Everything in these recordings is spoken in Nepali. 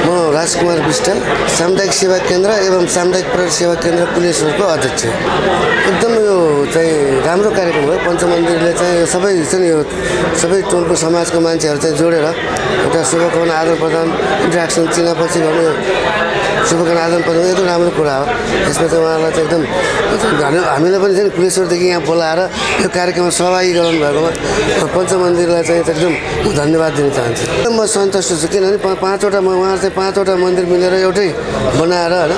म राजकुमार विष्ट सामुदायिक सेवा केन्द्र एवं सामुदायिक प्रहरी सेवा केन्द्र पुलिसको अध्यक्ष। एकदम यो चाहिँ राम्रो कार्यक्रम हो। पञ्चमन्दिरले चाहिँ यो सबै चाहिँ यो सबै टोलको समाजको मान्छेहरू चाहिँ जोडेर एउटा शुभकामना आदान प्रदान इन्ट्रेक्सन चिनापछि गर्ने शुभकामना आदान प्रदान एकदम राम्रो कुरा हो। यसमा चाहिँ उहाँलाई चाहिँ एकदम हामीले पनि चाहिँ पुलिसहरूदेखि यहाँ बोलाएर यो कार्यक्रममा सहभागी गराउनु भएकोमा पञ्चमन्दिरलाई चाहिँ एकदम धन्यवाद दिन चाहन्छु। म सन्तुष्ट छु किनभने पाँचवटा उहाँहरू चाहिँ पाँचवटा मन्दिर मिलेर एउटै बनाएर होइन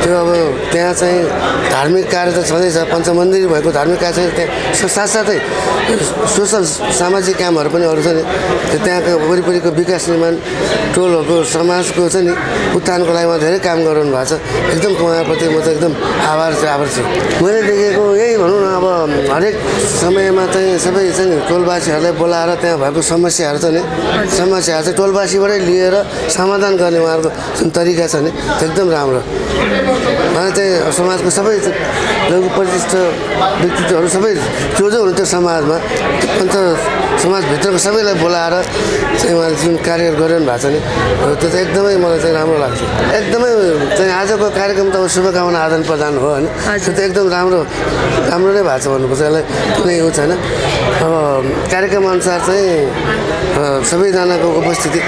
त्यो अब त्यहाँ चाहिँ धार्मिक कार्य त छँदैछ। पञ्चमन्दिर भएको धार्मिक कार्य चाहिँ त्यहाँ साथसाथै सोसल सामाजिक कामहरू पनि अरू छ नि। त्यो त्यहाँको वरिपरिको विकास निर्माण टोलहरूको समाजको चाहिँ नि उत्थानको लागि उहाँ धेरै काम गराउनु भएको छ। एकदम उहाँप्रति म चाहिँ एकदम आभार छु। मैले देखेको यही भनौँ न अब हरेक समयमा चाहिँ सबै चाहिँ टोलवासीहरूलाई बोलाएर त्यहाँ भएको समस्याहरू छ नि समस्याहरू चाहिँ टोलवासीबाटै लिएर समाधान गर्ने उहाँहरूको जुन तरिका छ नि त्यो एकदम राम्रो। उहाँ चाहिँ समाजको सबै लघु प्रतिष्ठित व्यक्तित्वहरू सबै जो जो हुनुहुन्थ्यो समाजमा पञ्च समाजभित्रको सबैलाई बोलाएर चाहिँ उहाँले जुन कार्यहरू गरिरहनु भएको छ नि त्यो चाहिँ एकदमै मलाई चाहिँ राम्रो लाग्छ। एकदमै चाहिँ आजको कार्यक्रम त अब शुभकामना आदान प्रदान हो होइन। त्यो त एकदम राम्रो नै भएको छ भन्नुपर्छ। यसलाई कुनै उ छैन। अब कार्यक्रम अनुसार चाहिँ सबैजनाको उपस्थिति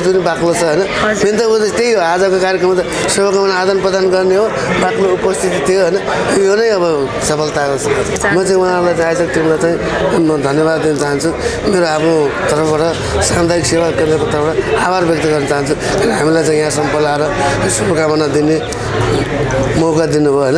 पनि बाक्लो छ होइन। मेन त उ त्यही हो। आजको कार्यक्रममा त शुभकामना आदान प्रदान गर्ने हो, बाक्लो उपस्थिति थियो होइन। यो नै अब सफलता हो। म चाहिँ उहाँहरूलाई चाहिँ आयोजक टिमलाई चाहिँ धन्यवाद दिन चाहन्छु। मेरो आफ्नो तर्फबाट सामुदायिक सेवा केन्द्रको तर्फबाट आभार व्यक्त गर्न चाहन्छु। हामीलाई चाहिँ यहाँसम्म बोलाएर शुभकामना दिने मौका दिनुभयो होइन।